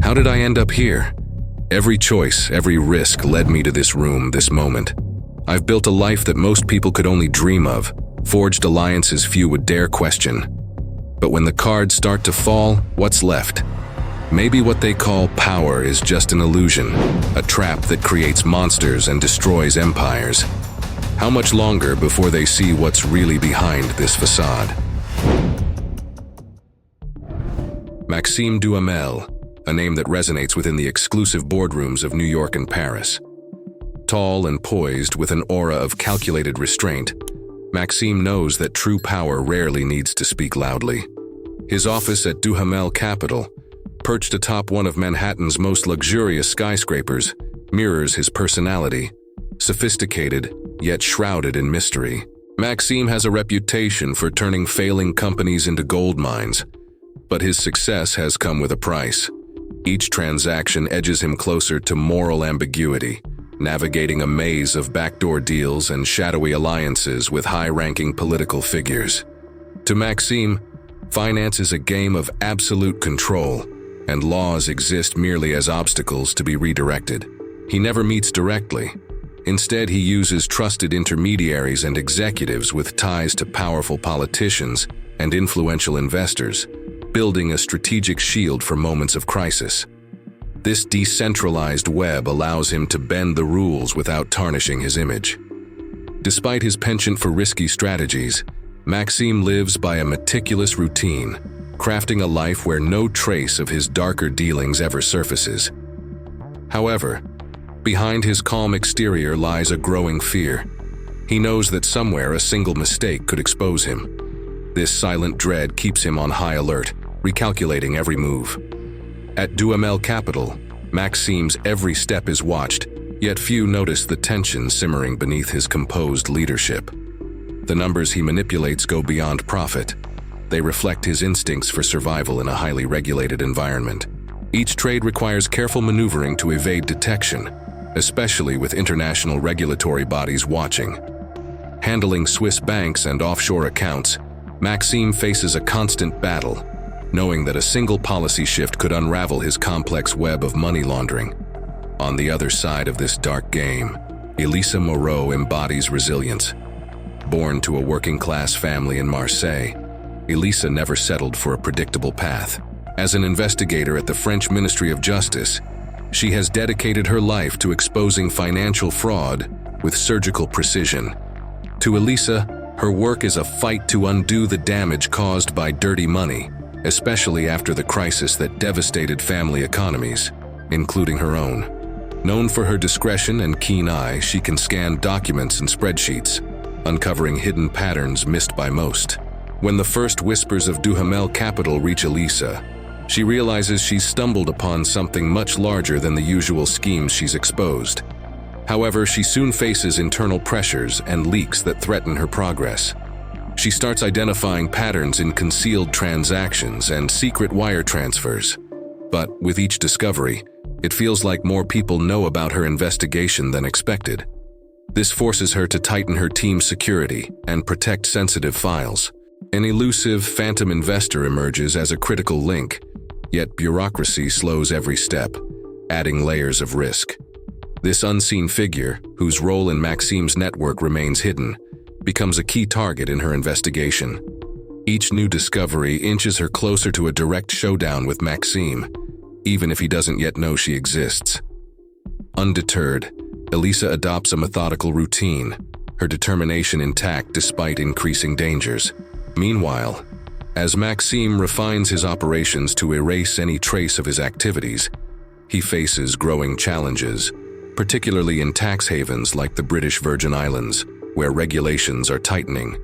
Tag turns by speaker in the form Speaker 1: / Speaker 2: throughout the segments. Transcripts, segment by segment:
Speaker 1: How did I end up here? Every choice, every risk led me to this room, this moment. I've built a life that most people could only dream of, forged alliances few would dare question. But when the cards start to fall, what's left? Maybe what they call power is just an illusion, a trap that creates monsters and destroys empires. How much longer before they see what's really behind this facade? Maxime Duhamel, a name that resonates within the exclusive boardrooms of New York and Paris. Tall and poised with an aura of calculated restraint, Maxime knows that true power rarely needs to speak loudly. His office at Duhamel Capital, perched atop one of Manhattan's most luxurious skyscrapers, mirrors his personality, sophisticated yet shrouded in mystery. Maxime has a reputation for turning failing companies into gold mines, but his success has come with a price. Each transaction edges him closer to moral ambiguity, navigating a maze of backdoor deals and shadowy alliances with high-ranking political figures. To Maxime, finance is a game of absolute control, and laws exist merely as obstacles to be redirected. He never meets directly. Instead, he uses trusted intermediaries and executives with ties to powerful politicians and influential investors, building a strategic shield for moments of crisis. This decentralized web allows him to bend the rules without tarnishing his image. Despite his penchant for risky strategies, Maxime lives by a meticulous routine, crafting a life where no trace of his darker dealings ever surfaces. However, behind his calm exterior lies a growing fear. He knows that somewhere a single mistake could expose him. This silent dread keeps him on high alert, recalculating every move. At Duhamel Capital, Maxime's every step is watched, yet few notice the tension simmering beneath his composed leadership. The numbers he manipulates go beyond profit. They reflect his instincts for survival in a highly regulated environment. Each trade requires careful maneuvering to evade detection, especially with international regulatory bodies watching. Handling Swiss banks and offshore accounts, Maxime faces a constant battle, knowing that a single policy shift could unravel his complex web of money laundering. On the other side of this dark game, Elisa Moreau embodies resilience. Born to a working-class family in Marseille, Elisa never settled for a predictable path. As an investigator at the French Ministry of Justice, she has dedicated her life to exposing financial fraud with surgical precision. To Elisa, her work is a fight to undo the damage caused by dirty money, especially after the crisis that devastated family economies, including her own. Known for her discretion and keen eye, she can scan documents and spreadsheets, uncovering hidden patterns missed by most. When the first whispers of Duhamel Capital reach Elisa, she realizes she's stumbled upon something much larger than the usual schemes she's exposed. However, she soon faces internal pressures and leaks that threaten her progress. She starts identifying patterns in concealed transactions and secret wire transfers. But with each discovery, it feels like more people know about her investigation than expected. This forces her to tighten her team's security and protect sensitive files. An elusive phantom investor emerges as a critical link, yet bureaucracy slows every step, adding layers of risk. This unseen figure, whose role in Maxime's network remains hidden, becomes a key target in her investigation. Each new discovery inches her closer to a direct showdown with Maxime, even if he doesn't yet know she exists. Undeterred, Elisa adopts a methodical routine, her determination intact despite increasing dangers. Meanwhile, as Maxime refines his operations to erase any trace of his activities, he faces growing challenges, particularly in tax havens like the British Virgin Islands, where regulations are tightening.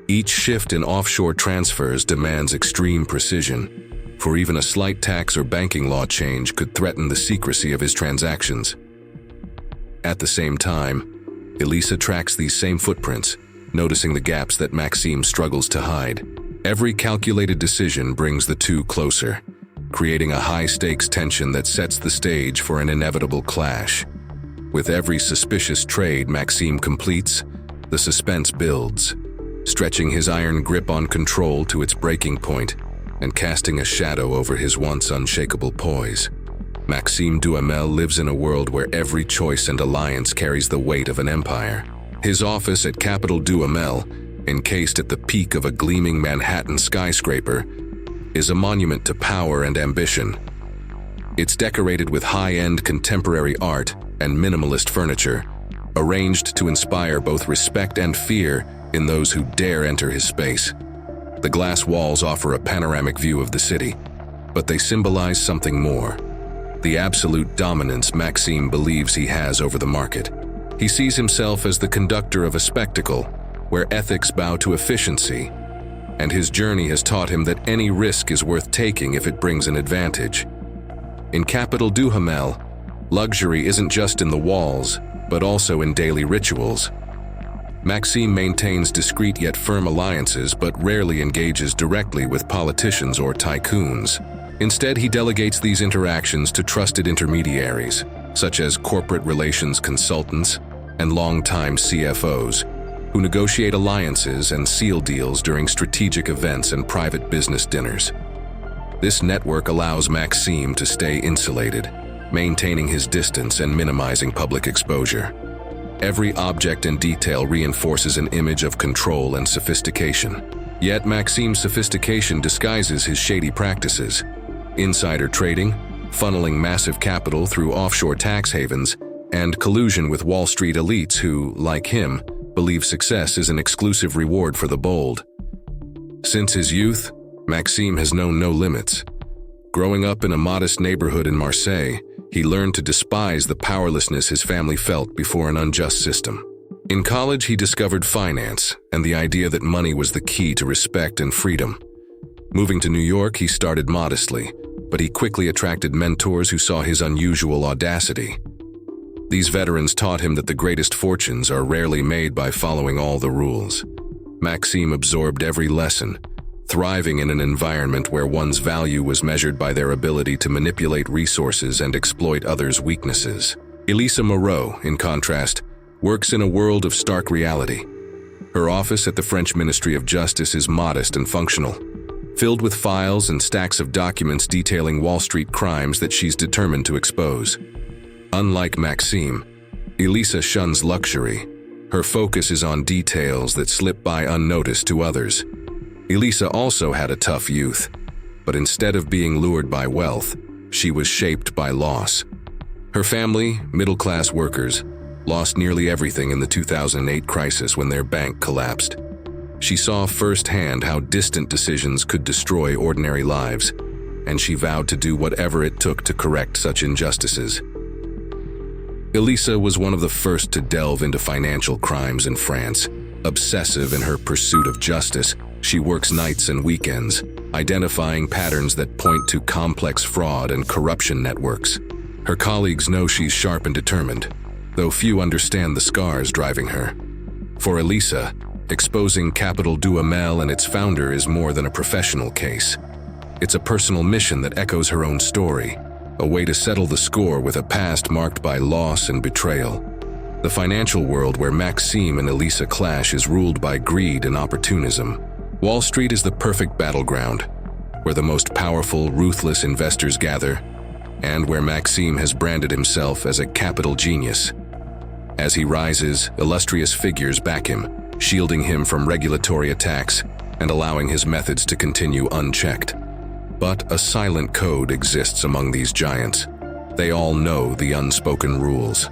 Speaker 1: Each shift in offshore transfers demands extreme precision, for even a slight tax or banking law change could threaten the secrecy of his transactions. At the same time, Elisa tracks these same footprints, noticing the gaps that Maxime struggles to hide. Every calculated decision brings the two closer, creating a high-stakes tension that sets the stage for an inevitable clash. With every suspicious trade Maxime completes, the suspense builds, stretching his iron grip on control to its breaking point and casting a shadow over his once unshakable poise. Maxime Duhamel lives in a world where every choice and alliance carries the weight of an empire. His office at Capital Duhamel, encased at the peak of a gleaming Manhattan skyscraper, is a monument to power and ambition. It's decorated with high-end contemporary art and minimalist furniture, arranged to inspire both respect and fear in those who dare enter his space. The glass walls offer a panoramic view of the city, but they symbolize something more: the absolute dominance Maxime believes he has over the market. He sees himself as the conductor of a spectacle where ethics bow to efficiency, and his journey has taught him that any risk is worth taking if it brings an advantage. In Capital Duhamel, luxury isn't just in the walls, but also in daily rituals. Maxime maintains discreet yet firm alliances, but rarely engages directly with politicians or tycoons. Instead, he delegates these interactions to trusted intermediaries, such as corporate relations consultants and longtime CFOs, who negotiate alliances and seal deals during strategic events and private business dinners. This network allows Maxime to stay insulated, maintaining his distance and minimizing public exposure. Every object and detail reinforces an image of control and sophistication. Yet Maxime's sophistication disguises his shady practices: insider trading, funneling massive capital through offshore tax havens, and collusion with Wall Street elites who, like him, believe success is an exclusive reward for the bold. Since his youth, Maxime has known no limits. Growing up in a modest neighborhood in Marseille, he learned to despise the powerlessness his family felt before an unjust system. In college, he discovered finance and the idea that money was the key to respect and freedom. Moving to New York, he started modestly, but he quickly attracted mentors who saw his unusual audacity. These veterans taught him that the greatest fortunes are rarely made by following all the rules. Maxime absorbed every lesson, thriving in an environment where one's value was measured by their ability to manipulate resources and exploit others' weaknesses. Elisa Moreau, in contrast, works in a world of stark reality. Her office at the French Ministry of Justice is modest and functional, filled with files and stacks of documents detailing Wall Street crimes that she's determined to expose. Unlike Maxime, Elisa shuns luxury. Her focus is on details that slip by unnoticed to others. Elisa also had a tough youth, but instead of being lured by wealth, she was shaped by loss. Her family, middle-class workers, lost nearly everything in the 2008 crisis when their bank collapsed. She saw firsthand how distant decisions could destroy ordinary lives, and she vowed to do whatever it took to correct such injustices. Elisa was one of the first to delve into financial crimes in France. Obsessive in her pursuit of justice, she works nights and weekends, identifying patterns that point to complex fraud and corruption networks. Her colleagues know she's sharp and determined, though few understand the scars driving her. For Elisa, exposing Capital Duhamel and its founder is more than a professional case. It's a personal mission that echoes her own story, a way to settle the score with a past marked by loss and betrayal. The financial world where Maxime and Elisa clash is ruled by greed and opportunism. Wall Street is the perfect battleground, where the most powerful, ruthless investors gather, and where Maxime has branded himself as a capital genius. As he rises, illustrious figures back him, shielding him from regulatory attacks and allowing his methods to continue unchecked. But a silent code exists among these giants. They all know the unspoken rules.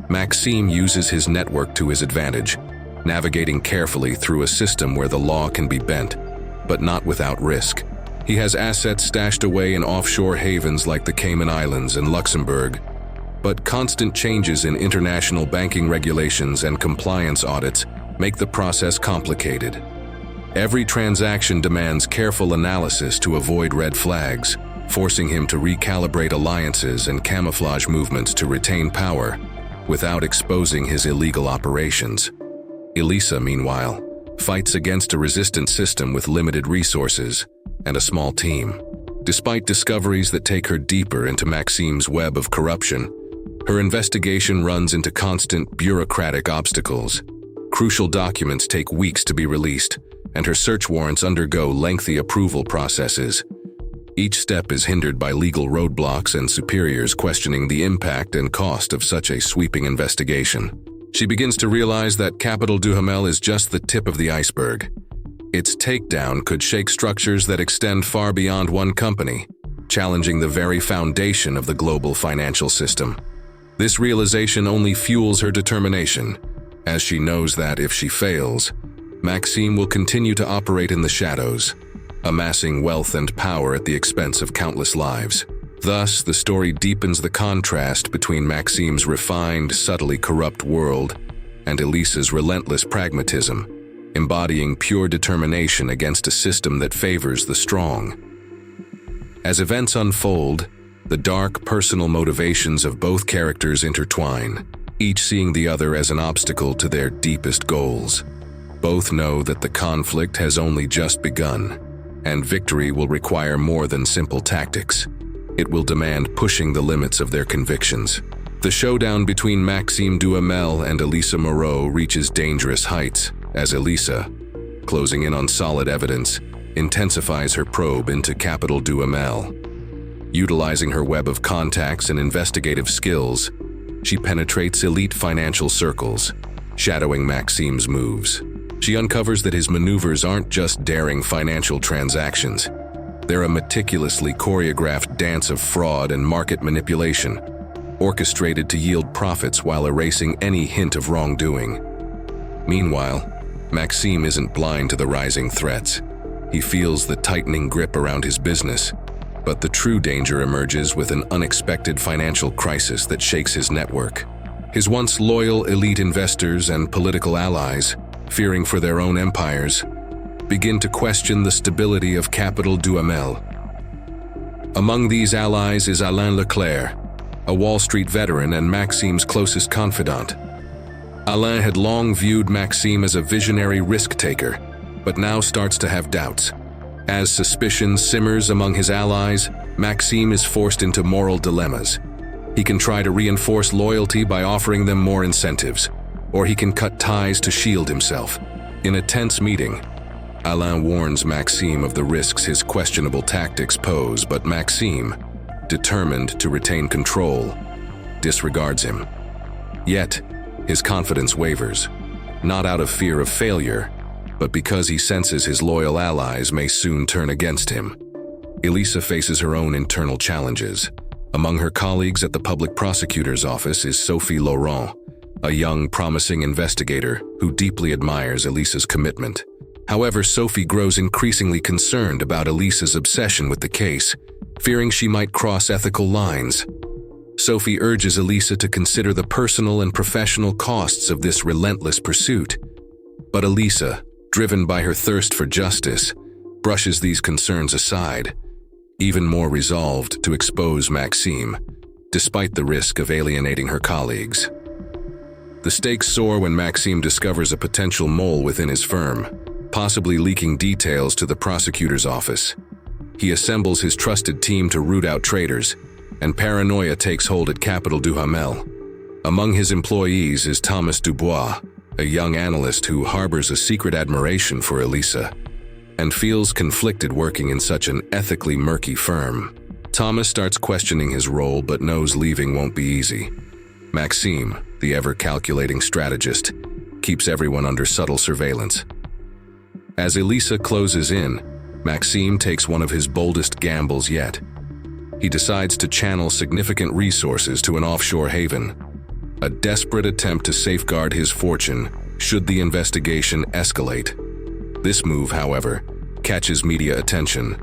Speaker 1: Maxime uses his network to his advantage, navigating carefully through a system where the law can be bent, but not without risk. He has assets stashed away in offshore havens like the Cayman Islands and Luxembourg, but constant changes in international banking regulations and compliance audits make the process complicated. Every transaction demands careful analysis to avoid red flags, forcing him to recalibrate alliances and camouflage movements to retain power without exposing his illegal operations. Elisa, meanwhile, fights against a resistant system with limited resources and a small team. Despite discoveries that take her deeper into Maxime's web of corruption, her investigation runs into constant bureaucratic obstacles. Crucial documents take weeks to be released, and her search warrants undergo lengthy approval processes. Each step is hindered by legal roadblocks and superiors questioning the impact and cost of such a sweeping investigation. She begins to realize that Capital Duhamel is just the tip of the iceberg. Its takedown could shake structures that extend far beyond one company, challenging the very foundation of the global financial system. This realization only fuels her determination, as she knows that if she fails, Maxime will continue to operate in the shadows, amassing wealth and power at the expense of countless lives. Thus, the story deepens the contrast between Maxime's refined, subtly corrupt world and Elisa's relentless pragmatism, embodying pure determination against a system that favors the strong. As events unfold, the dark personal motivations of both characters intertwine, each seeing the other as an obstacle to their deepest goals. Both know that the conflict has only just begun, and victory will require more than simple tactics. It will demand pushing the limits of their convictions. The showdown between Maxime Duhamel and Elisa Moreau reaches dangerous heights as Elisa, closing in on solid evidence, intensifies her probe into Capital Duhamel. Utilizing her web of contacts and investigative skills, she penetrates elite financial circles, shadowing Maxime's moves. She uncovers that his maneuvers aren't just daring financial transactions. They're a meticulously choreographed dance of fraud and market manipulation, orchestrated to yield profits while erasing any hint of wrongdoing. Meanwhile, Maxime isn't blind to the rising threats. He feels the tightening grip around his business, but the true danger emerges with an unexpected financial crisis that shakes his network. His once loyal elite investors and political allies, fearing for their own empires, begin to question the stability of Capital Duhamel. Among these allies is Alain Leclerc, a Wall Street veteran and Maxime's closest confidant. Alain had long viewed Maxime as a visionary risk-taker, but now starts to have doubts. As suspicion simmers among his allies, Maxime is forced into moral dilemmas. He can try to reinforce loyalty by offering them more incentives, or he can cut ties to shield himself. In a tense meeting, Alain warns Maxime of the risks his questionable tactics pose, but Maxime, determined to retain control, disregards him. Yet, his confidence wavers, not out of fear of failure, but because he senses his loyal allies may soon turn against him. Elisa faces her own internal challenges. Among her colleagues at the public prosecutor's office is Sophie Laurent, a young, promising investigator who deeply admires Elisa's commitment. However, Sophie grows increasingly concerned about Elisa's obsession with the case, fearing she might cross ethical lines. Sophie urges Elisa to consider the personal and professional costs of this relentless pursuit. But Elisa, driven by her thirst for justice, brushes these concerns aside, even more resolved to expose Maxime, despite the risk of alienating her colleagues. The stakes soar when Maxime discovers a potential mole within his firm, possibly leaking details to the prosecutor's office. He assembles his trusted team to root out traitors, and paranoia takes hold at Capital Duhamel. Among his employees is Thomas Dubois, a young analyst who harbors a secret admiration for Elisa and feels conflicted working in such an ethically murky firm. Thomas starts questioning his role but knows leaving won't be easy. Maxime, the ever-calculating strategist, keeps everyone under subtle surveillance. As Elisa closes in, Maxime takes one of his boldest gambles yet. He decides to channel significant resources to an offshore haven, a desperate attempt to safeguard his fortune should the investigation escalate. This move, however, catches media attention,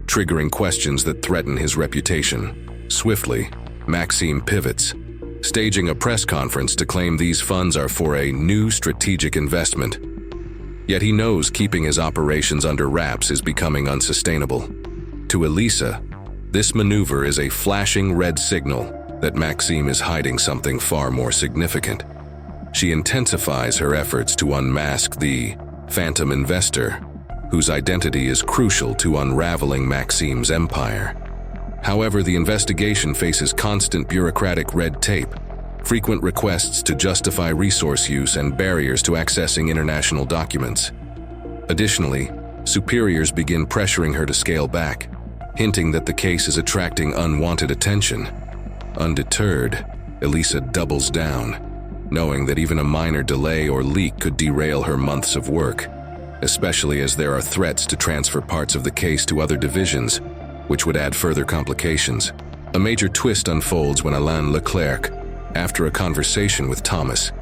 Speaker 1: triggering questions that threaten his reputation. Swiftly, Maxime pivots, staging a press conference to claim these funds are for a new strategic investment. Yet he knows keeping his operations under wraps is becoming unsustainable. To Elisa, this maneuver is a flashing red signal that Maxime is hiding something far more significant. She intensifies her efforts to unmask the phantom investor, whose identity is crucial to unraveling Maxime's empire. However, the investigation faces constant bureaucratic red tape, frequent requests to justify resource use, and barriers to accessing international documents. Additionally, superiors begin pressuring her to scale back, hinting that the case is attracting unwanted attention. Undeterred, Elisa doubles down, knowing that even a minor delay or leak could derail her months of work, especially as there are threats to transfer parts of the case to other divisions, which would add further complications. A major twist unfolds when Alain Leclerc, after a conversation with Thomas,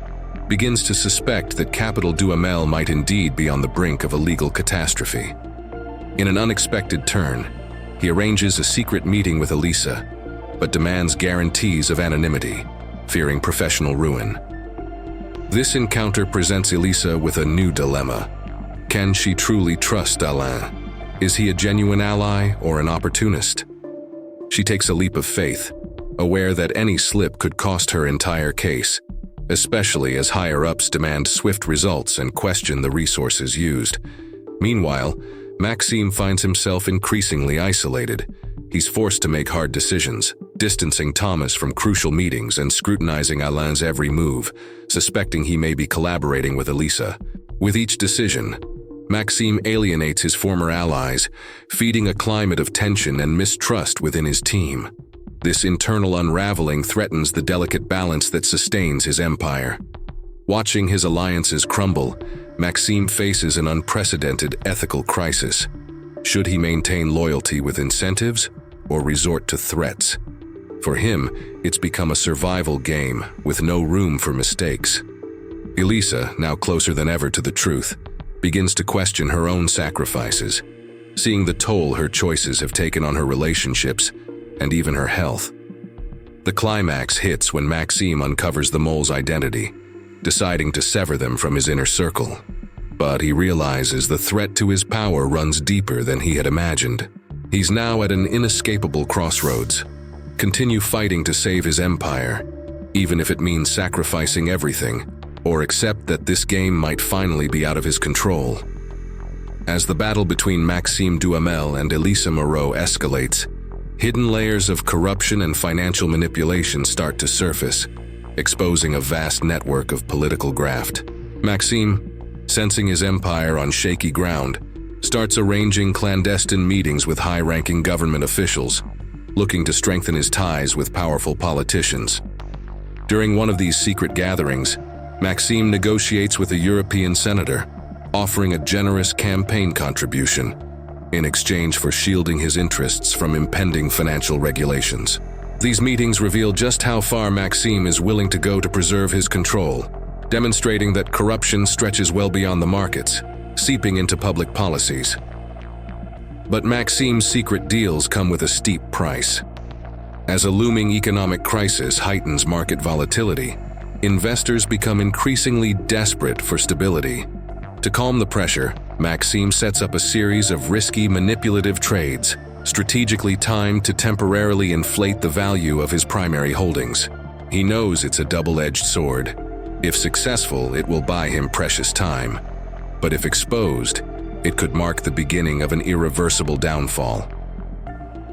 Speaker 1: begins to suspect that Capital Duhamel might indeed be on the brink of a legal catastrophe. In an unexpected turn, he arranges a secret meeting with Elisa, but demands guarantees of anonymity, fearing professional ruin. This encounter presents Elisa with a new dilemma. Can she truly trust Alain? Is he a genuine ally or an opportunist? She takes a leap of faith, aware that any slip could cost her entire case, especially as higher-ups demand swift results and question the resources used. Meanwhile, Maxime finds himself increasingly isolated. He's forced to make hard decisions, distancing Thomas from crucial meetings and scrutinizing Alain's every move, suspecting he may be collaborating with Elisa. With each decision, Maxime alienates his former allies, feeding a climate of tension and mistrust within his team. This internal unraveling threatens the delicate balance that sustains his empire. Watching his alliances crumble, Maxime faces an unprecedented ethical crisis. Should he maintain loyalty with incentives or resort to threats? For him, it's become a survival game with no room for mistakes. Elisa, now closer than ever to the truth, begins to question her own sacrifices, seeing the toll her choices have taken on her relationships and even her health. The climax hits when Maxime uncovers the mole's identity, deciding to sever them from his inner circle. But he realizes the threat to his power runs deeper than he had imagined. He's now at an inescapable crossroads. Continue fighting to save his empire, even if it means sacrificing everything, or accept that this game might finally be out of his control. As the battle between Maxime Duhamel and Elisa Moreau escalates, hidden layers of corruption and financial manipulation start to surface, exposing a vast network of political graft. Maxime, sensing his empire on shaky ground, starts arranging clandestine meetings with high-ranking government officials, looking to strengthen his ties with powerful politicians. During one of these secret gatherings, Maxime negotiates with a European senator, offering a generous campaign contribution in exchange for shielding his interests from impending financial regulations. These meetings reveal just how far Maxime is willing to go to preserve his control, demonstrating that corruption stretches well beyond the markets, seeping into public policies. But Maxime's secret deals come with a steep price. As a looming economic crisis heightens market volatility, investors become increasingly desperate for stability. To calm the pressure, Maxime sets up a series of risky, manipulative trades, strategically timed to temporarily inflate the value of his primary holdings. He knows it's a double-edged sword. If successful, it will buy him precious time. But if exposed, it could mark the beginning of an irreversible downfall.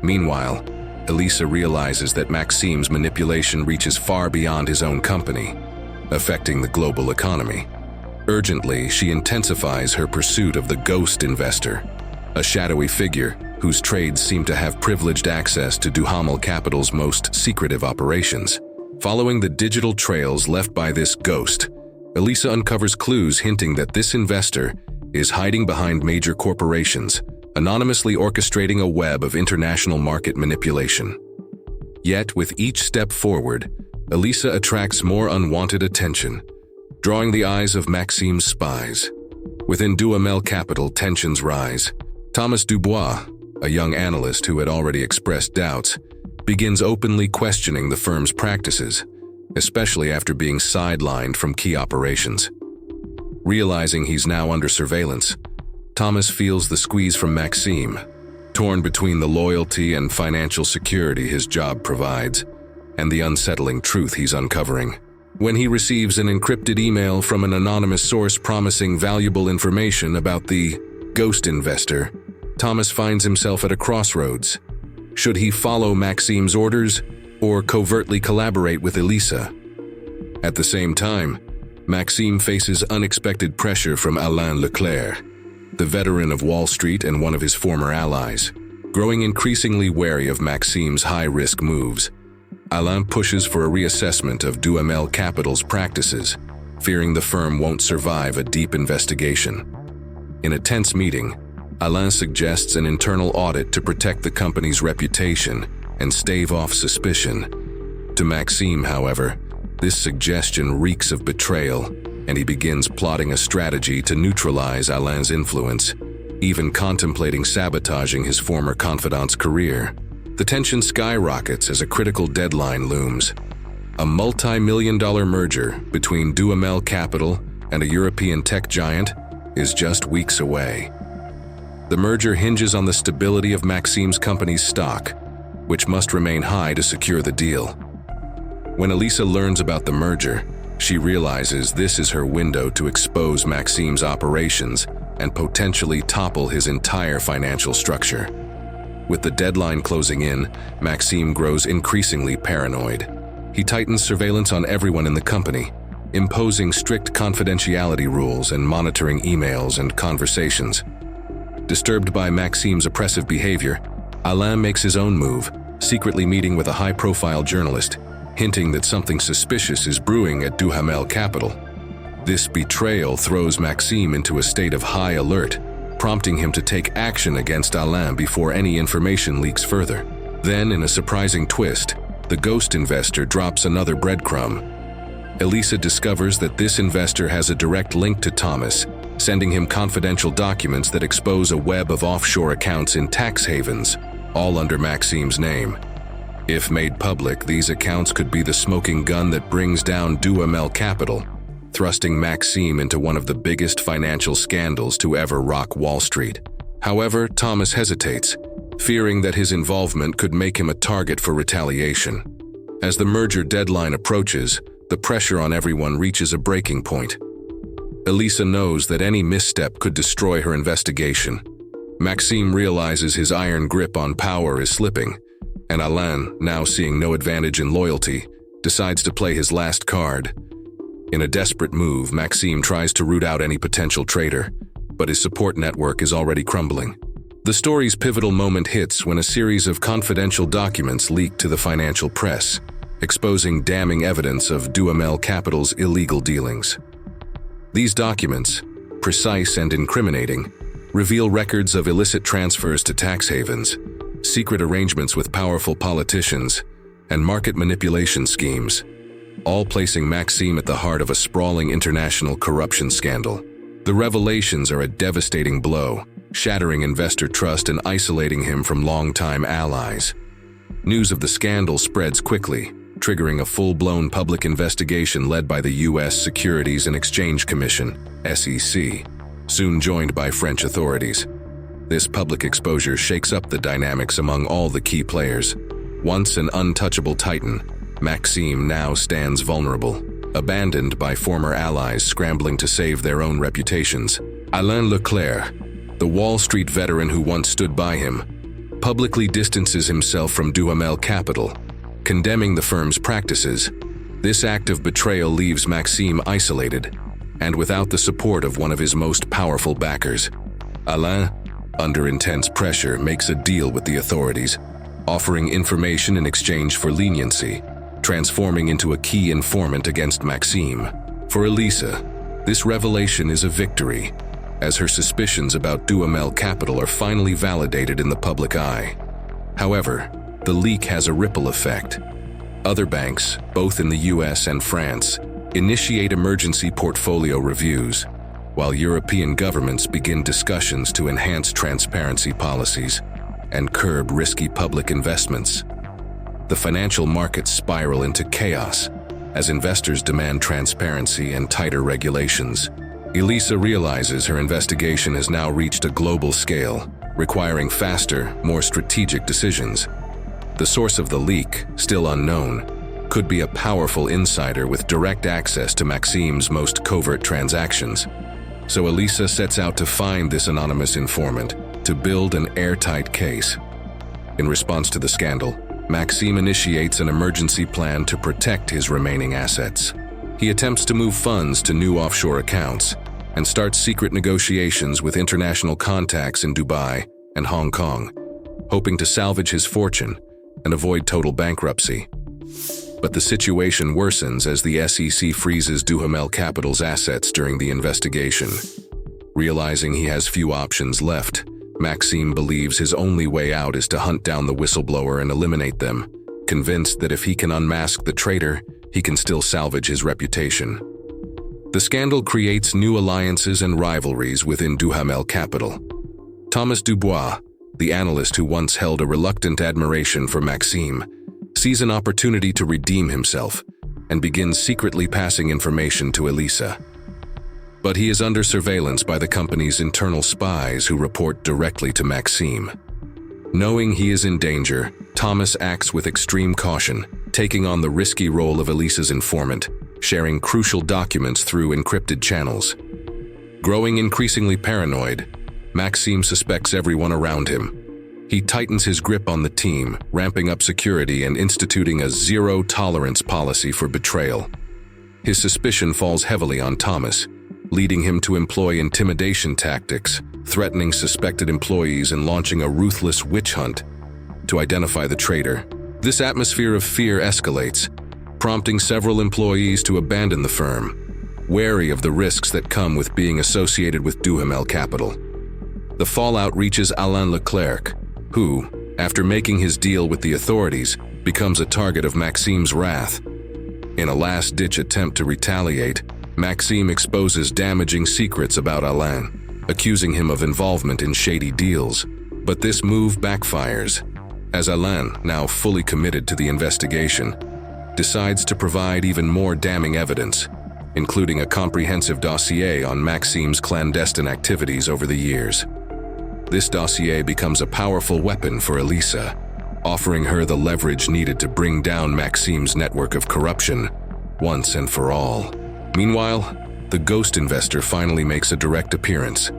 Speaker 1: Meanwhile, Elisa realizes that Maxime's manipulation reaches far beyond his own company, affecting the global economy. Urgently, she intensifies her pursuit of the ghost investor, a shadowy figure whose trades seem to have privileged access to Duhamel Capital's most secretive operations. Following the digital trails left by this ghost, Elisa uncovers clues hinting that this investor is hiding behind major corporations, anonymously orchestrating a web of international market manipulation. Yet, with each step forward, Elisa attracts more unwanted attention, drawing the eyes of Maxime's spies. Within Duhamel Capital, tensions rise. Thomas Dubois, a young analyst who had already expressed doubts, begins openly questioning the firm's practices, especially after being sidelined from key operations. Realizing he's now under surveillance, Thomas feels the squeeze from Maxime, torn between the loyalty and financial security his job provides and the unsettling truth he's uncovering. When he receives an encrypted email from an anonymous source promising valuable information about the ghost investor, Thomas finds himself at a crossroads. Should he follow Maxime's orders or covertly collaborate with Elisa? At the same time, Maxime faces unexpected pressure from Alain Leclerc, the veteran of Wall Street and one of his former allies. Growing increasingly wary of Maxime's high-risk moves, Alain pushes for a reassessment of Duhamel Capital's practices, fearing the firm won't survive a deep investigation. In a tense meeting, Alain suggests an internal audit to protect the company's reputation and stave off suspicion. To Maxime, however, this suggestion reeks of betrayal, and he begins plotting a strategy to neutralize Alain's influence, even contemplating sabotaging his former confidant's career. The tension skyrockets as a critical deadline looms. A multi-million-dollar merger between Duhamel Capital and a European tech giant is just weeks away. The merger hinges on the stability of Maxime's company's stock, which must remain high to secure the deal. When Elisa learns about the merger, she realizes this is her window to expose Maxime's operations and potentially topple his entire financial structure. With the deadline closing in, Maxime grows increasingly paranoid. He tightens surveillance on everyone in the company, imposing strict confidentiality rules and monitoring emails and conversations. Disturbed by Maxime's oppressive behavior, Alain makes his own move, secretly meeting with a high-profile journalist, hinting that something suspicious is brewing at Duhamel Capital. This betrayal throws Maxime into a state of high alert, prompting him to take action against Alain before any information leaks further. Then, in a surprising twist, the ghost investor drops another breadcrumb. Elisa discovers that this investor has a direct link to Thomas, sending him confidential documents that expose a web of offshore accounts in tax havens, all under Maxime's name. If made public, these accounts could be the smoking gun that brings down Duhamel Capital, thrusting Maxime into one of the biggest financial scandals to ever rock Wall Street. However, Thomas hesitates, fearing that his involvement could make him a target for retaliation. As the merger deadline approaches, the pressure on everyone reaches a breaking point. Elisa knows that any misstep could destroy her investigation. Maxime realizes his iron grip on power is slipping, and Alain, now seeing no advantage in loyalty, decides to play his last card. In a desperate move, Maxime tries to root out any potential traitor, but his support network is already crumbling. The story's pivotal moment hits when a series of confidential documents leak to the financial press, exposing damning evidence of Duhamel Capital's illegal dealings. These documents, precise and incriminating, reveal records of illicit transfers to tax havens, secret arrangements with powerful politicians, and market manipulation schemes, all placing Maxime at the heart of a sprawling international corruption scandal. The revelations are a devastating blow, shattering investor trust and isolating him from longtime allies. News of the scandal spreads quickly, triggering a full-blown public investigation led by the U.S. Securities and Exchange Commission, SEC, soon joined by French authorities. This public exposure shakes up the dynamics among all the key players. Once an untouchable titan, Maxime now stands vulnerable, abandoned by former allies scrambling to save their own reputations. Alain Leclerc, the Wall Street veteran who once stood by him, publicly distances himself from Duhamel Capital, condemning the firm's practices. This act of betrayal leaves Maxime isolated, and without the support of one of his most powerful backers. Alain, under intense pressure, makes a deal with the authorities, offering information in exchange for leniency, transforming into a key informant against Maxime. For Elisa, this revelation is a victory, as her suspicions about Duhamel Capital are finally validated in the public eye. However, the leak has a ripple effect. Other banks, both in the US and France, initiate emergency portfolio reviews, while European governments begin discussions to enhance transparency policies and curb risky public investments. The financial markets spiral into chaos as investors demand transparency and tighter regulations. Elisa realizes her investigation has now reached a global scale, requiring faster, more strategic decisions. The source of the leak, still unknown, could be a powerful insider with direct access to Maxime's most covert transactions. So Elisa sets out to find this anonymous informant, to build an airtight case. In response to the scandal, Maxime initiates an emergency plan to protect his remaining assets. He attempts to move funds to new offshore accounts and starts secret negotiations with international contacts in Dubai and Hong Kong. hoping to salvage his fortune and avoid total bankruptcy. But the situation worsens as the SEC freezes Duhamel Capital's assets during the investigation. Realizing he has few options left, Maxime believes his only way out is to hunt down the whistleblower and eliminate them, convinced that if he can unmask the traitor, he can still salvage his reputation. The scandal creates new alliances and rivalries within Duhamel Capital. Thomas Dubois, the analyst who once held a reluctant admiration for Maxime, sees an opportunity to redeem himself and begins secretly passing information to Elisa. But he is under surveillance by the company's internal spies who report directly to Maxime. Knowing he is in danger, Thomas acts with extreme caution, taking on the risky role of Elisa's informant, sharing crucial documents through encrypted channels. Growing increasingly paranoid, Maxime suspects everyone around him. He tightens his grip on the team, ramping up security and instituting a zero-tolerance policy for betrayal. His suspicion falls heavily on Thomas, leading him to employ intimidation tactics, threatening suspected employees and launching a ruthless witch hunt to identify the traitor. This atmosphere of fear escalates, prompting several employees to abandon the firm, wary of the risks that come with being associated with Duhamel Capital. The fallout reaches Alain Leclerc, who, after making his deal with the authorities, becomes a target of Maxime's wrath. In a last-ditch attempt to retaliate, Maxime exposes damaging secrets about Alain, accusing him of involvement in shady deals. But this move backfires, as Alain, now fully committed to the investigation, decides to provide even more damning evidence, including a comprehensive dossier on Maxime's clandestine activities over the years. This dossier becomes a powerful weapon for Elisa, offering her the leverage needed to bring down Maxime's network of corruption once and for all. Meanwhile, the ghost investor finally makes a direct appearance,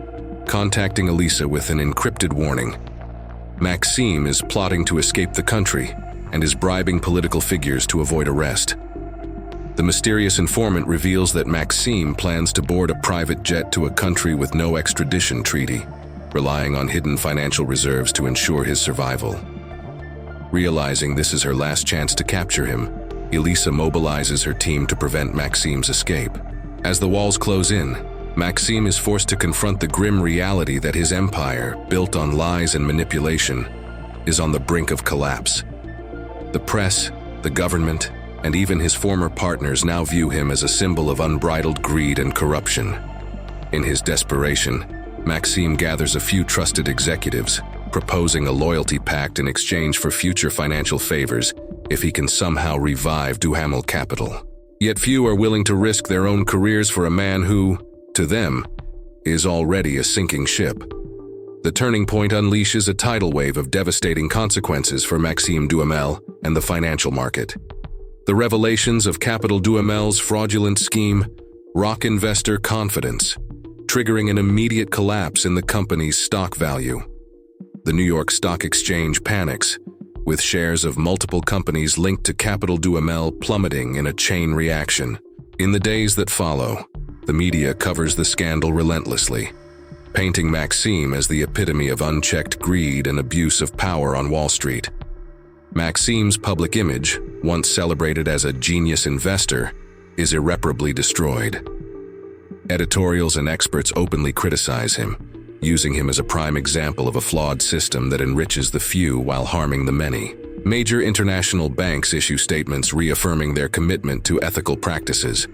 Speaker 1: contacting Elisa with an encrypted warning. Maxime is plotting to escape the country and is bribing political figures to avoid arrest. The mysterious informant reveals that Maxime plans to board a private jet to a country with no extradition treaty, relying on hidden financial reserves to ensure his survival. Realizing this is her last chance to capture him, Elisa mobilizes her team to prevent Maxime's escape. As the walls close in, Maxime is forced to confront the grim reality that his empire, built on lies and manipulation, is on the brink of collapse. The press, the government, and even his former partners now view him as a symbol of unbridled greed and corruption. In his desperation, Maxime gathers a few trusted executives, proposing a loyalty pact in exchange for future financial favors if he can somehow revive Duhamel Capital. Yet few are willing to risk their own careers for a man who, to them, is already a sinking ship. The turning point unleashes a tidal wave of devastating consequences for Maxime Duhamel and the financial market. The revelations of Capital Duhamel's fraudulent scheme rock investor confidence, triggering an immediate collapse in the company's stock value. The New York Stock Exchange panics, with shares of multiple companies linked to Capital Duhamel plummeting in a chain reaction. In the days that follow, the media covers the scandal relentlessly, painting Maxime as the epitome of unchecked greed and abuse of power on Wall Street. Maxime's public image, once celebrated as a genius investor, is irreparably destroyed. Editorials and experts openly criticize him, using him as a prime example of a flawed system that enriches the few while harming the many. Major international banks issue statements reaffirming their commitment to ethical practices,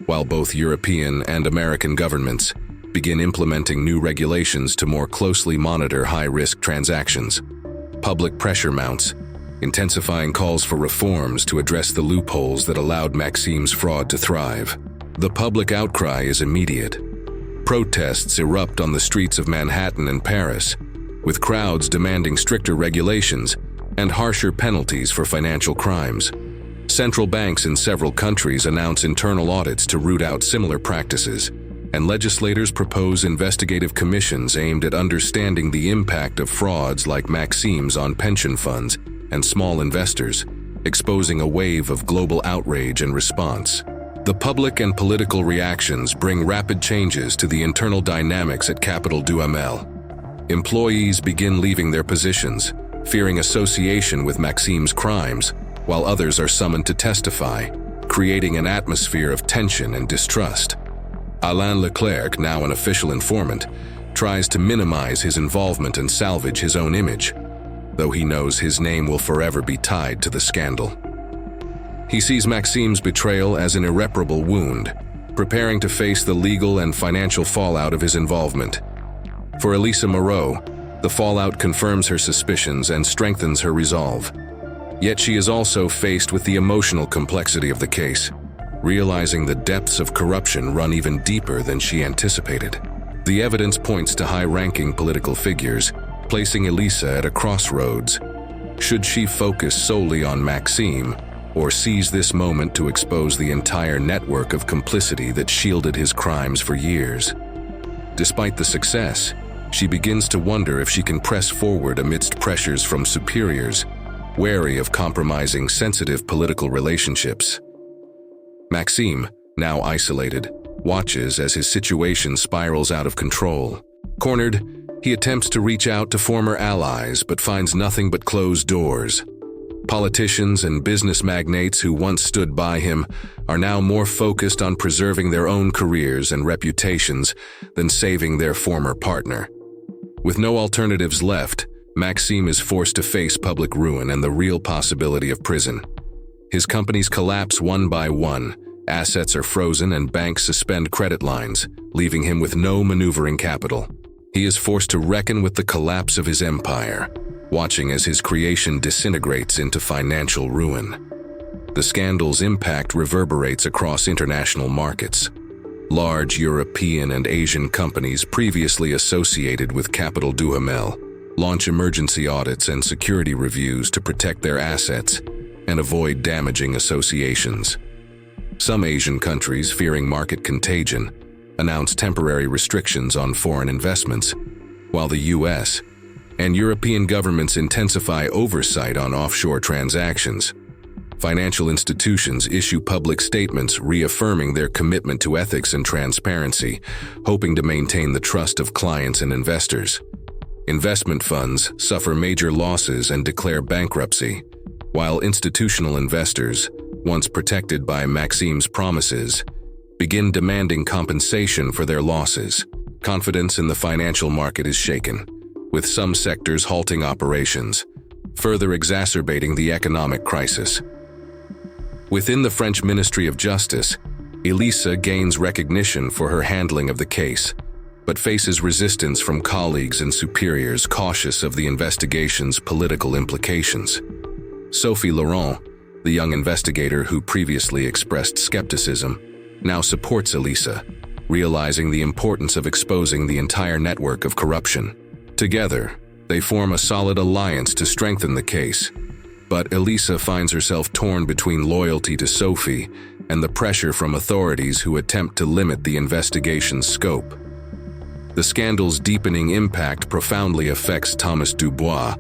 Speaker 1: while both European and American governments begin implementing new regulations to more closely monitor high-risk transactions. Public pressure mounts, intensifying calls for reforms to address the loopholes that allowed Maxime's fraud to thrive. The public outcry is immediate. Protests erupt on the streets of Manhattan and Paris, with crowds demanding stricter regulations and harsher penalties for financial crimes. Central banks in several countries announce internal audits to root out similar practices, and legislators propose investigative commissions aimed at understanding the impact of frauds like Maxime's on pension funds and small investors, exposing a wave of global outrage and response. The public and political reactions bring rapid changes to the internal dynamics at Capital Duhamel. Employees begin leaving their positions, fearing association with Maxime's crimes, while others are summoned to testify, creating an atmosphere of tension and distrust. Alain Leclerc, now an official informant, tries to minimize his involvement and salvage his own image, though he knows his name will forever be tied to the scandal. He sees Maxime's betrayal as an irreparable wound, preparing to face the legal and financial fallout of his involvement. For Elisa Moreau, the fallout confirms her suspicions and strengthens her resolve. Yet she is also faced with the emotional complexity of the case, realizing the depths of corruption run even deeper than she anticipated. The evidence points to high-ranking political figures, placing Elisa at a crossroads. Should she focus solely on Maxime, or seize this moment to expose the entire network of complicity that shielded his crimes for years? Despite the success, she begins to wonder if she can press forward amidst pressures from superiors, wary of compromising sensitive political relationships. Maxime, now isolated, watches as his situation spirals out of control. Cornered, he attempts to reach out to former allies but finds nothing but closed doors. Politicians and business magnates who once stood by him are now more focused on preserving their own careers and reputations than saving their former partner. With no alternatives left, Maxime is forced to face public ruin and the real possibility of prison. His companies collapse one by one, assets are frozen and banks suspend credit lines, leaving him with no maneuvering capital. He is forced to reckon with the collapse of his empire, watching as his creation disintegrates into financial ruin. The scandal's impact reverberates across international markets. Large European and Asian companies previously associated with Capital Duhamel launch emergency audits and security reviews to protect their assets and avoid damaging associations. Some Asian countries, fearing market contagion, announce temporary restrictions on foreign investments, while the US and European governments intensify oversight on offshore transactions. Financial institutions issue public statements reaffirming their commitment to ethics and transparency, hoping to maintain the trust of clients and investors. Investment funds suffer major losses and declare bankruptcy, while institutional investors, once protected by Maxime's promises, begin demanding compensation for their losses. Confidence in the financial market is shaken, with some sectors halting operations, further exacerbating the economic crisis. Within the French Ministry of Justice, Elisa gains recognition for her handling of the case, but faces resistance from colleagues and superiors cautious of the investigation's political implications. Sophie Laurent, the young investigator who previously expressed skepticism, now supports Elisa, realizing the importance of exposing the entire network of corruption. Together, they form a solid alliance to strengthen the case. But Elisa finds herself torn between loyalty to Sophie and the pressure from authorities who attempt to limit the investigation's scope. The scandal's deepening impact profoundly affects Thomas Dubois,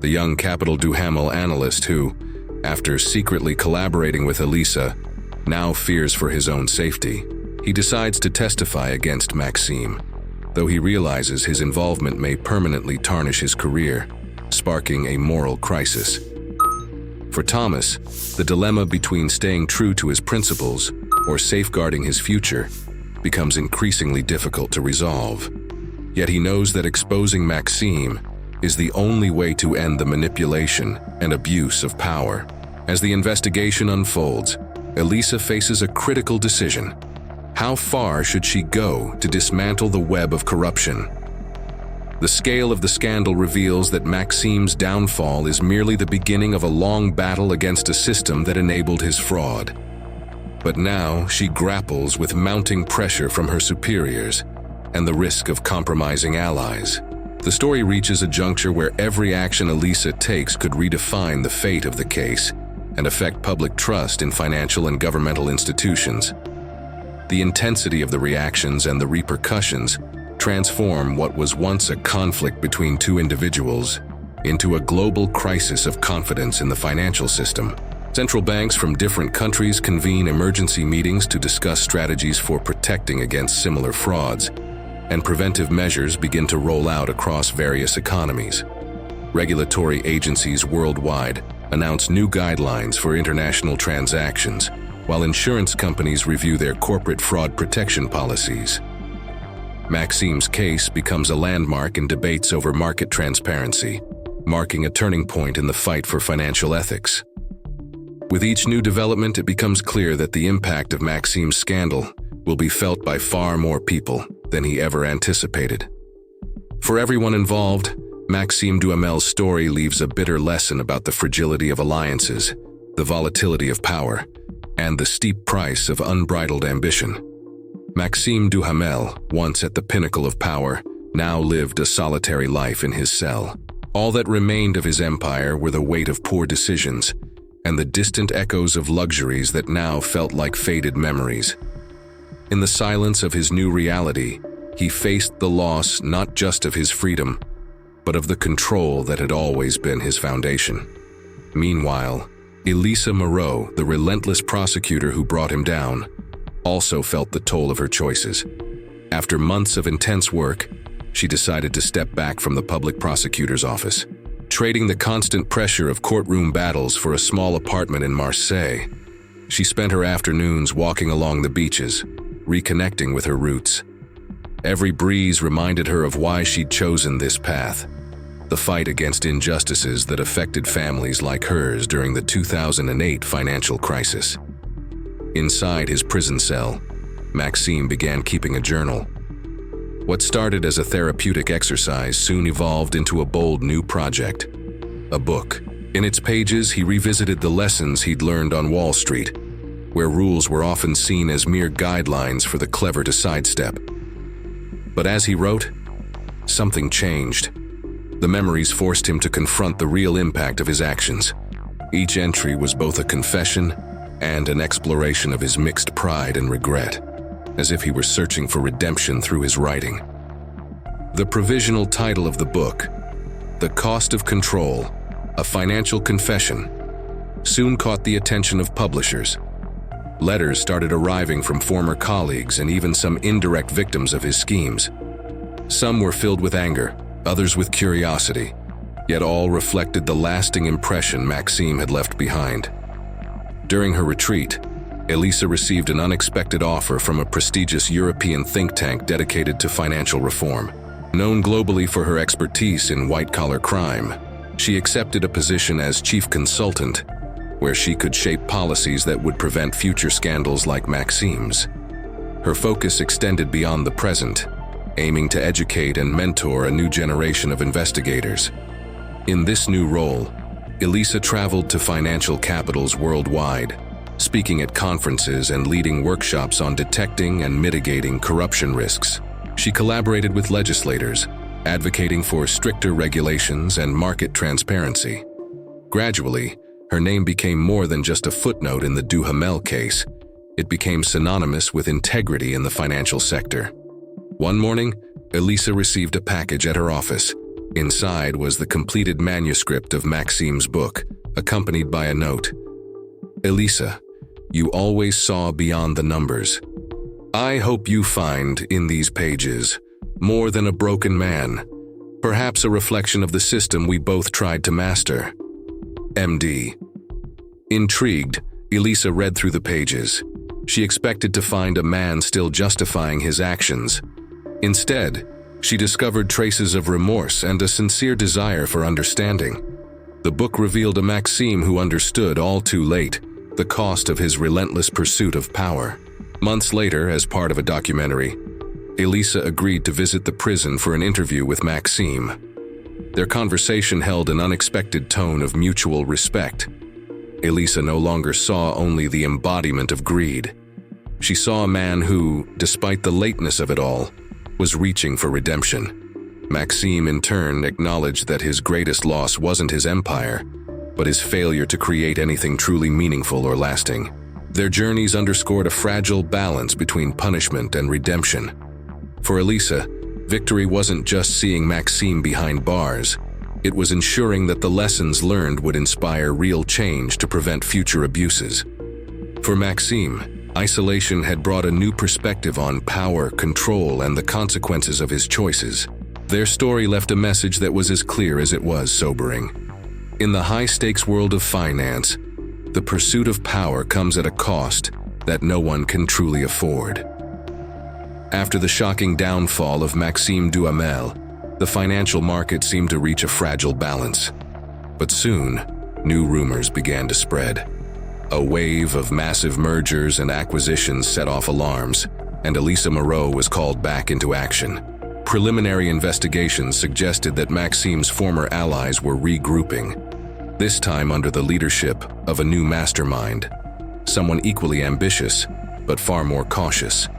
Speaker 1: the young Capital Duhamel analyst who, after secretly collaborating with Elisa, now fears for his own safety. He decides to testify against Maxime, though he realizes his involvement may permanently tarnish his career, sparking a moral crisis. For Thomas, the dilemma between staying true to his principles or safeguarding his future becomes increasingly difficult to resolve. Yet he knows that exposing Maxime is the only way to end the manipulation and abuse of power. As the investigation unfolds, Elisa faces a critical decision. How far should she go to dismantle the web of corruption? The scale of the scandal reveals that Maxime's downfall is merely the beginning of a long battle against a system that enabled his fraud. But now she grapples with mounting pressure from her superiors and the risk of compromising allies. The story reaches a juncture where every action Elisa takes could redefine the fate of the case and affect public trust in financial and governmental institutions. The intensity of the reactions and the repercussions transform what was once a conflict between two individuals into a global crisis of confidence in the financial system. Central banks from different countries convene emergency meetings to discuss strategies for protecting against similar frauds, and preventive measures begin to roll out across various economies. Regulatory agencies worldwide announce new guidelines for international transactions, while insurance companies review their corporate fraud protection policies. Maxime's case becomes a landmark in debates over market transparency, marking a turning point in the fight for financial ethics. With each new development, it becomes clear that the impact of Maxime's scandal will be felt by far more people than he ever anticipated. For everyone involved, Maxime Duhamel's story leaves a bitter lesson about the fragility of alliances, the volatility of power, and the steep price of unbridled ambition. Maxime Duhamel, once at the pinnacle of power, now lived a solitary life in his cell. All that remained of his empire were the weight of poor decisions and the distant echoes of luxuries that now felt like faded memories. In the silence of his new reality, he faced the loss not just of his freedom, but of the control that had always been his foundation. Meanwhile, Elisa Moreau, the relentless prosecutor who brought him down, also felt the toll of her choices. After months of intense work, she decided to step back from the public prosecutor's office. Trading the constant pressure of courtroom battles for a small apartment in Marseille, she spent her afternoons walking along the beaches, reconnecting with her roots. Every breeze reminded her of why she'd chosen this path: the fight against injustices that affected families like hers during the 2008 financial crisis. Inside his prison cell, Maxime began keeping a journal. What started as a therapeutic exercise soon evolved into a bold new project: a book. In its pages, he revisited the lessons he'd learned on Wall Street, where rules were often seen as mere guidelines for the clever to sidestep. But as he wrote, something changed. The memories forced him to confront the real impact of his actions. Each entry was both a confession and an exploration of his mixed pride and regret, as if he were searching for redemption through his writing. The provisional title of the book, The Cost of Control, a Financial Confession, soon caught the attention of publishers. Letters started arriving from former colleagues and even some indirect victims of his schemes. Some were filled with anger, others with curiosity, yet all reflected the lasting impression Maxime had left behind. During her retreat, Elisa received an unexpected offer from a prestigious European think tank dedicated to financial reform. Known globally for her expertise in white-collar crime, she accepted a position as chief consultant, where she could shape policies that would prevent future scandals like Maxime's. Her focus extended beyond the present, aiming to educate and mentor a new generation of investigators. In this new role, Elisa traveled to financial capitals worldwide, speaking at conferences and leading workshops on detecting and mitigating corruption risks. She collaborated with legislators, advocating for stricter regulations and market transparency. Gradually, her name became more than just a footnote in the Duhamel case. It became synonymous with integrity in the financial sector. One morning, Elisa received a package at her office. Inside was the completed manuscript of Maxime's book, accompanied by a note. "Elisa, you always saw beyond the numbers. I hope you find in these pages more than a broken man, perhaps a reflection of the system we both tried to master. MD." Intrigued, Elisa read through the pages. She expected to find a man still justifying his actions. Instead, she discovered traces of remorse and a sincere desire for understanding. The book revealed a Maxime who understood all too late the cost of his relentless pursuit of power. Months later, as part of a documentary, Elisa agreed to visit the prison for an interview with Maxime. Their conversation held an unexpected tone of mutual respect. Elisa no longer saw only the embodiment of greed. She saw a man who, despite the lateness of it all, was reaching for redemption. Maxime, in turn, acknowledged that his greatest loss wasn't his empire, but his failure to create anything truly meaningful or lasting. Their journeys underscored a fragile balance between punishment and redemption. For Elisa, victory wasn't just seeing Maxime behind bars. It was ensuring that the lessons learned would inspire real change to prevent future abuses. For Maxime, isolation had brought a new perspective on power, control, and the consequences of his choices. Their story left a message that was as clear as it was sobering. In the high-stakes world of finance, the pursuit of power comes at a cost that no one can truly afford. After the shocking downfall of Maxime Duhamel, the financial market seemed to reach a fragile balance. But soon, new rumors began to spread. A wave of massive mergers and acquisitions set off alarms, and Elisa Moreau was called back into action. Preliminary investigations suggested that Maxime's former allies were regrouping, this time under the leadership of a new mastermind, someone equally ambitious, but far more cautious.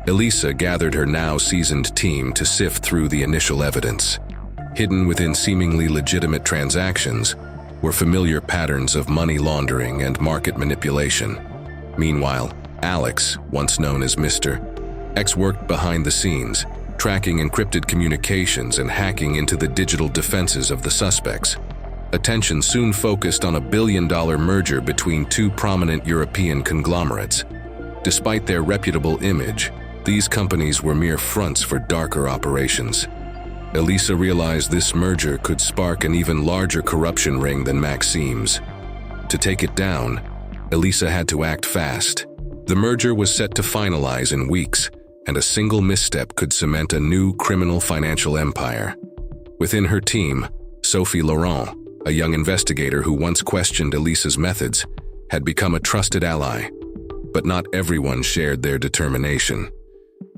Speaker 1: Elisa gathered her now seasoned team to sift through the initial evidence. Hidden within seemingly legitimate transactions were familiar patterns of money laundering and market manipulation. Meanwhile, Alex, once known as Mr. X, worked behind the scenes, tracking encrypted communications and hacking into the digital defenses of the suspects. Attention soon focused on a billion-dollar merger between two prominent European conglomerates. Despite their reputable image, these companies were mere fronts for darker operations. Elisa realized this merger could spark an even larger corruption ring than Maxime's. To take it down, Elisa had to act fast. The merger was set to finalize in weeks, and a single misstep could cement a new criminal financial empire. Within her team, Sophie Laurent, a young investigator who once questioned Elisa's methods, had become a trusted ally. But not everyone shared their determination.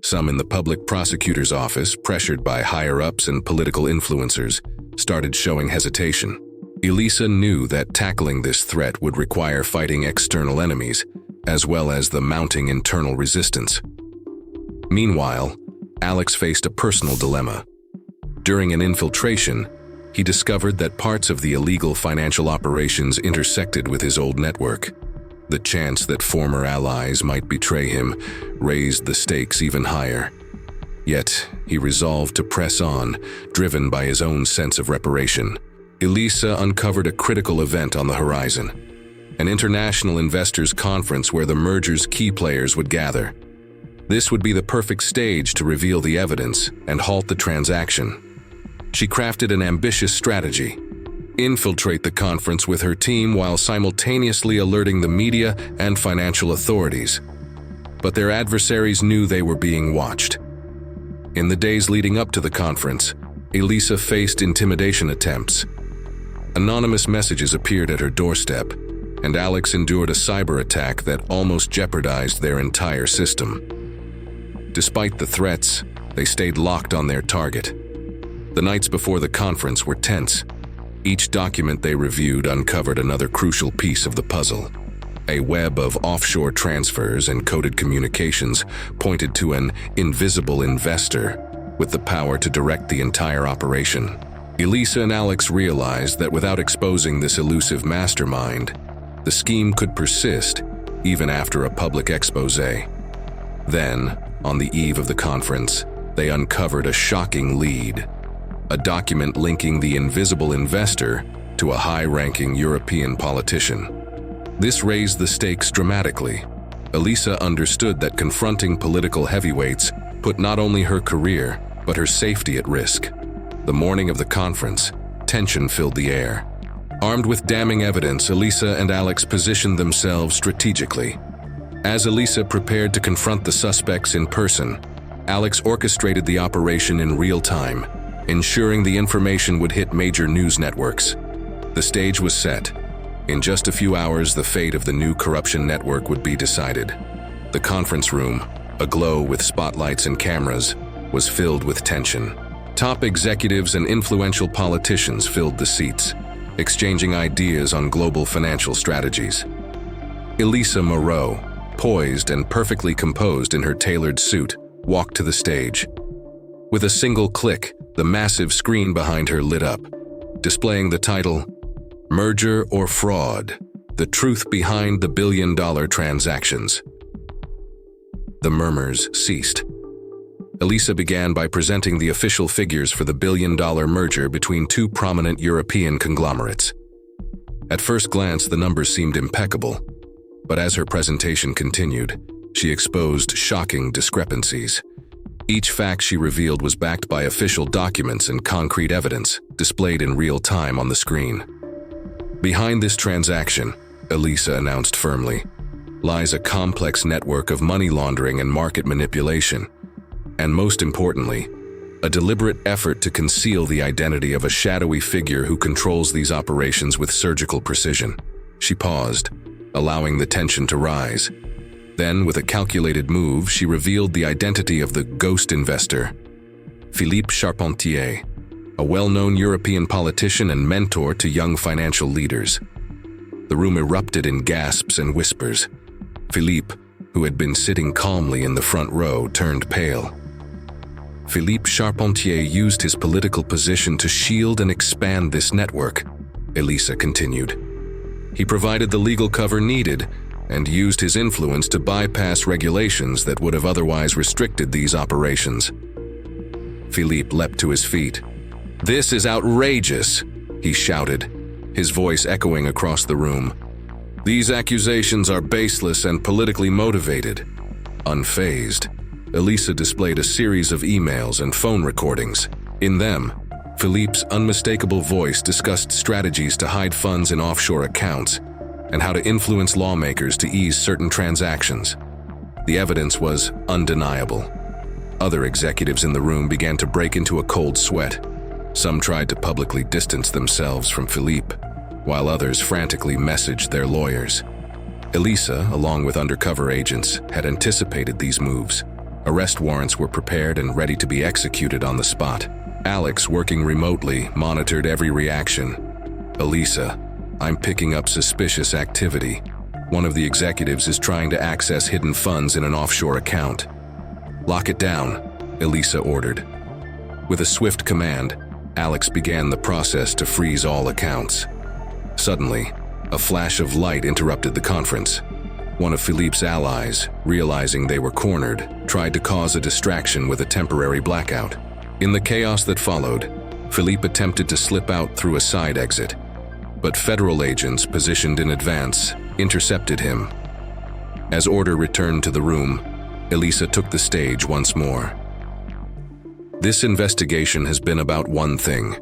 Speaker 1: Some in the public prosecutor's office, pressured by higher-ups and political influencers, started showing hesitation. Elisa knew that tackling this threat would require fighting external enemies, as well as the mounting internal resistance. Meanwhile, Alex faced a personal dilemma. During an infiltration, he discovered that parts of the illegal financial operations intersected with his old network. The chance that former allies might betray him raised the stakes even higher. Yet, he resolved to press on, driven by his own sense of reparation. Elisa uncovered a critical event on the horizon, an international investors' conference where the merger's key players would gather. This would be the perfect stage to reveal the evidence and halt the transaction. She crafted an ambitious strategy: infiltrate the conference with her team while simultaneously alerting the media and financial authorities. But their adversaries knew they were being watched. In the days leading up to the conference, Elisa faced intimidation attempts. Anonymous messages appeared at her doorstep, and Alex endured a cyber attack that almost jeopardized their entire system. Despite the threats, they stayed locked on their target. The nights before the conference were tense. Each document they reviewed uncovered another crucial piece of the puzzle. A web of offshore transfers and coded communications pointed to an invisible investor with the power to direct the entire operation. Elisa and Alex realized that without exposing this elusive mastermind, the scheme could persist even after a public expose. Then, on the eve of the conference, they uncovered a shocking lead: a document linking the invisible investor to a high-ranking European politician. This raised the stakes dramatically. Elisa understood that confronting political heavyweights put not only her career, but her safety at risk. The morning of the conference, tension filled the air. Armed with damning evidence, Elisa and Alex positioned themselves strategically. As Elisa prepared to confront the suspects in person, Alex orchestrated the operation in real time, ensuring the information would hit major news networks. The stage was set. In just a few hours, the fate of the new corruption network would be decided. The conference room, aglow with spotlights and cameras, was filled with tension. Top executives and influential politicians filled the seats, exchanging ideas on global financial strategies. Elisa Moreau, poised and perfectly composed in her tailored suit, walked to the stage. With a single click, the massive screen behind her lit up, displaying the title, "Merger or Fraud: The Truth Behind the Billion-Dollar Transactions." The murmurs ceased. Elisa began by presenting the official figures for the billion-dollar merger between two prominent European conglomerates. At first glance, the numbers seemed impeccable, but as her presentation continued, she exposed shocking discrepancies. Each fact she revealed was backed by official documents and concrete evidence, displayed in real time on the screen. Behind this transaction, Elisa announced firmly, lies a complex network of money laundering and market manipulation, and most importantly, a deliberate effort to conceal the identity of a shadowy figure who controls these operations with surgical precision. She paused, allowing the tension to rise. Then, with a calculated move, she revealed the identity of the ghost investor, Philippe Charpentier, a well-known European politician and mentor to young financial leaders. The room erupted in gasps and whispers. Philippe, who had been sitting calmly in the front row, turned pale. Philippe Charpentier used his political position to shield and expand this network, Elisa continued. He provided the legal cover needed and used his influence to bypass regulations that would have otherwise restricted these operations. Philippe leapt to his feet. "This is outrageous," he shouted, his voice echoing across the room. "These accusations are baseless and politically motivated." Unfazed, Elisa displayed a series of emails and phone recordings. In them, Philippe's unmistakable voice discussed strategies to hide funds in offshore accounts and how to influence lawmakers to ease certain transactions. The evidence was undeniable. Other executives in the room began to break into a cold sweat. Some tried to publicly distance themselves from Philippe, while others frantically messaged their lawyers. Elisa, along with undercover agents, had anticipated these moves. Arrest warrants were prepared and ready to be executed on the spot. Alex, working remotely, monitored every reaction. "Elisa, I'm picking up suspicious activity. One of the executives is trying to access hidden funds in an offshore account." "Lock it down," Elisa ordered. With a swift command, Alex began the process to freeze all accounts. Suddenly, a flash of light interrupted the conference. One of Philippe's allies, realizing they were cornered, tried to cause a distraction with a temporary blackout. In the chaos that followed, Philippe attempted to slip out through a side exit, but federal agents positioned in advance intercepted him. As order returned to the room, Elisa took the stage once more. This investigation has been about one thing: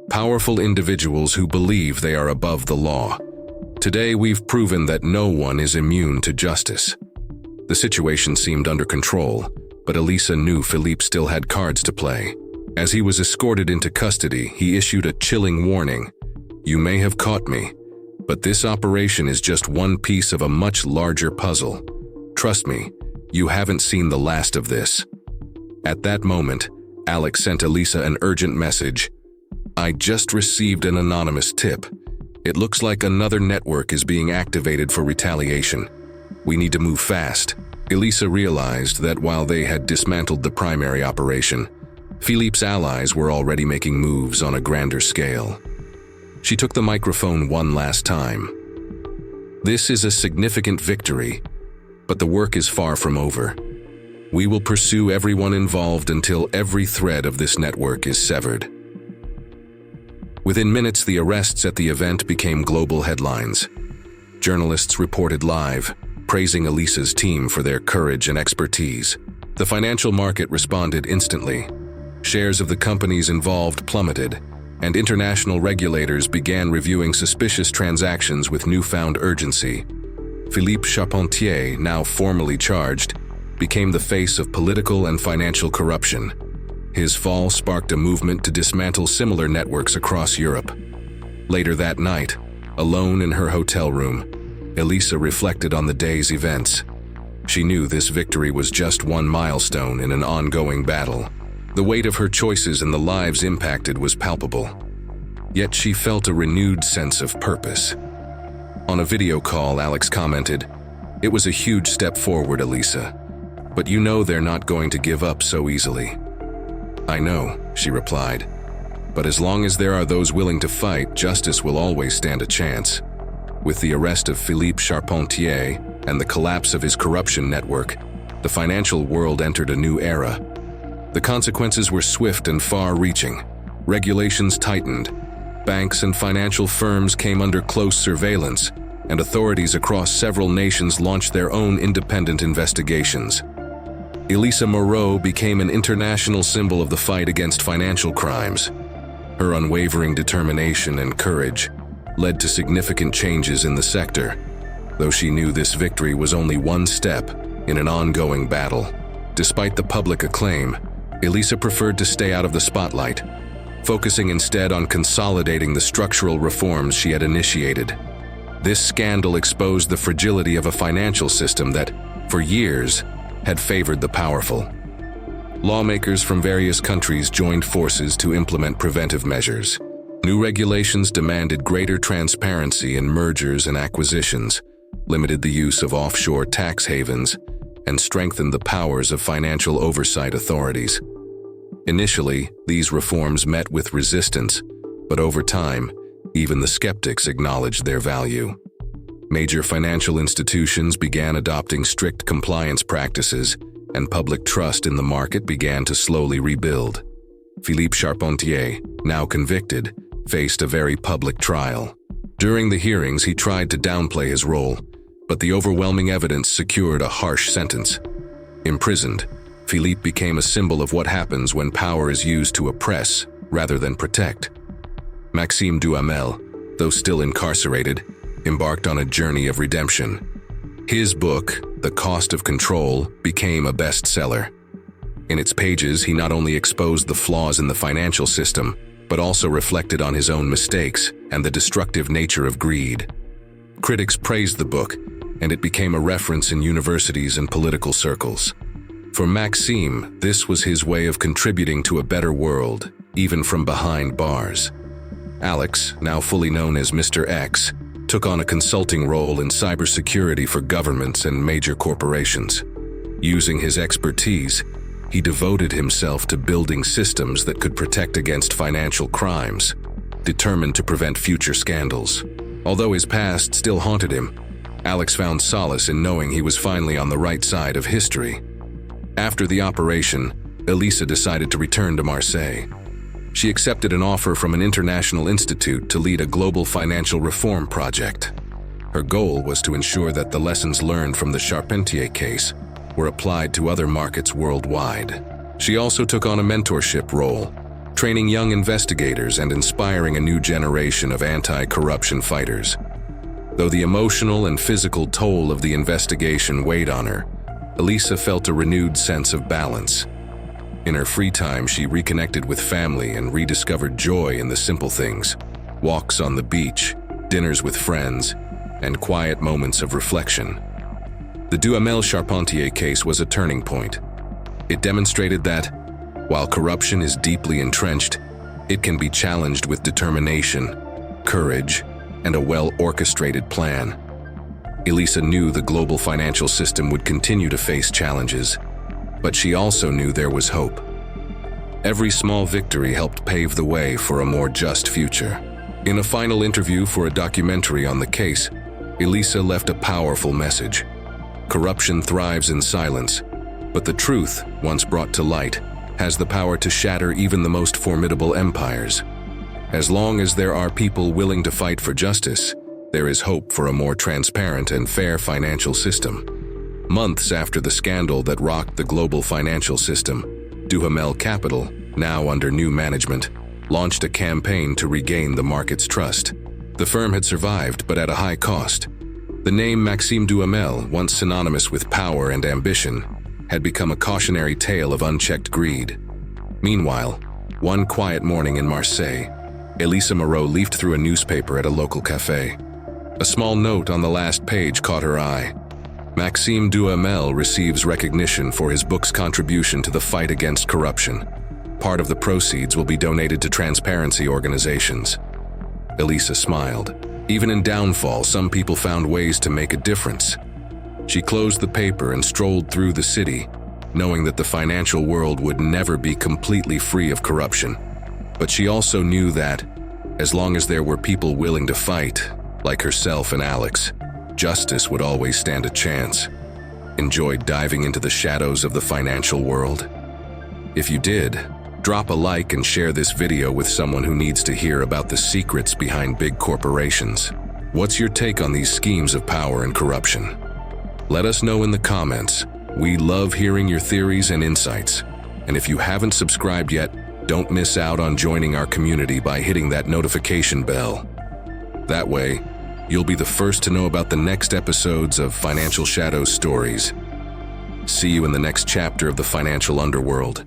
Speaker 1: powerful individuals who believe they are above the law. Today we've proven that no one is immune to justice. The situation seemed under control, but Elisa knew Philippe still had cards to play. As he was escorted into custody, he issued a chilling warning. "You may have caught me, but this operation is just one piece of a much larger puzzle. Trust me, you haven't seen the last of this." At that moment, Alex sent Elisa an urgent message. "I just received an anonymous tip. It looks like another network is being activated for retaliation. We need to move fast." Elisa realized that while they had dismantled the primary operation, Philippe's allies were already making moves on a grander scale. She took the microphone one last time. "This is a significant victory, but the work is far from over. We will pursue everyone involved until every thread of this network is severed." Within minutes, the arrests at the event became global headlines. Journalists reported live, praising Elisa's team for their courage and expertise. The financial market responded instantly. Shares of the companies involved plummeted, and international regulators began reviewing suspicious transactions with newfound urgency. Philippe Charpentier, now formally charged, became the face of political and financial corruption. His fall sparked a movement to dismantle similar networks across Europe. Later that night, alone in her hotel room, Elisa reflected on the day's events. She knew this victory was just one milestone in an ongoing battle. The weight of her choices and the lives impacted was palpable. Yet she felt a renewed sense of purpose. On a video call, Alex commented, "It was a huge step forward, Elisa. But you know they're not going to give up so easily." "I know," she replied. "But as long as there are those willing to fight, justice will always stand a chance." With the arrest of Philippe Charpentier and the collapse of his corruption network, the financial world entered a new era. The consequences were swift and far-reaching. Regulations tightened. Banks and financial firms came under close surveillance, and authorities across several nations launched their own independent investigations. Elisa Moreau became an international symbol of the fight against financial crimes. Her unwavering determination and courage led to significant changes in the sector, though she knew this victory was only one step in an ongoing battle. Despite the public acclaim, Elisa preferred to stay out of the spotlight, focusing instead on consolidating the structural reforms she had initiated. This scandal exposed the fragility of a financial system that, for years, had favored the powerful. Lawmakers from various countries joined forces to implement preventive measures. New regulations demanded greater transparency in mergers and acquisitions, limited the use of offshore tax havens, and strengthened the powers of financial oversight authorities. Initially, these reforms met with resistance, but over time, even the skeptics acknowledged their value. Major financial institutions began adopting strict compliance practices, and public trust in the market began to slowly rebuild. Philippe Charpentier, now convicted, faced a very public trial. During the hearings, he tried to downplay his role, but the overwhelming evidence secured a harsh sentence. Imprisoned, Philippe became a symbol of what happens when power is used to oppress rather than protect. Maxime Duhamel, though still incarcerated, embarked on a journey of redemption. His book, The Cost of Control, became a bestseller. In its pages, he not only exposed the flaws in the financial system, but also reflected on his own mistakes and the destructive nature of greed. Critics praised the book, and it became a reference in universities and political circles. For Maxime, this was his way of contributing to a better world, even from behind bars. Alex, now fully known as Mr. X, took on a consulting role in cybersecurity for governments and major corporations. Using his expertise, he devoted himself to building systems that could protect against financial crimes, determined to prevent future scandals. Although his past still haunted him, Alex found solace in knowing he was finally on the right side of history. After the operation, Elisa decided to return to Marseille. She accepted an offer from an international institute to lead a global financial reform project. Her goal was to ensure that the lessons learned from the Charpentier case were applied to other markets worldwide. She also took on a mentorship role, training young investigators and inspiring a new generation of anti-corruption fighters. Though the emotional and physical toll of the investigation weighed on her, Elisa felt a renewed sense of balance. In her free time, she reconnected with family and rediscovered joy in the simple things: walks on the beach, dinners with friends, and quiet moments of reflection. The Duhamel Charpentier case was a turning point. It demonstrated that, while corruption is deeply entrenched, it can be challenged with determination, courage, and a well-orchestrated plan. Elisa knew the global financial system would continue to face challenges, but she also knew there was hope. Every small victory helped pave the way for a more just future. In a final interview for a documentary on the case, Elisa left a powerful message. Corruption thrives in silence, but the truth, once brought to light, has the power to shatter even the most formidable empires. As long as there are people willing to fight for justice, there is hope for a more transparent and fair financial system. Months after the scandal that rocked the global financial system, Duhamel Capital, now under new management, launched a campaign to regain the market's trust. The firm had survived, but at a high cost. The name Maxime Duhamel, once synonymous with power and ambition, had become a cautionary tale of unchecked greed. Meanwhile, one quiet morning in Marseille, Elisa Moreau leafed through a newspaper at a local cafe. A small note on the last page caught her eye. Maxime Duhamel receives recognition for his book's contribution to the fight against corruption. Part of the proceeds will be donated to transparency organizations. Elisa smiled. Even in downfall, some people found ways to make a difference. She closed the paper and strolled through the city, knowing that the financial world would never be completely free of corruption. But she also knew that, as long as there were people willing to fight, like herself and Alex, justice would always stand a chance. Enjoyed diving into the shadows of the financial world? If you did, drop a like and share this video with someone who needs to hear about the secrets behind big corporations. What's your take on these schemes of power and corruption? Let us know in the comments, We love hearing your theories and insights. And if you haven't subscribed yet, don't miss out on joining our community by hitting that notification bell. That way, you'll be the first to know about the next episodes of Financial Shadows Stories. See you in the next chapter of the financial underworld.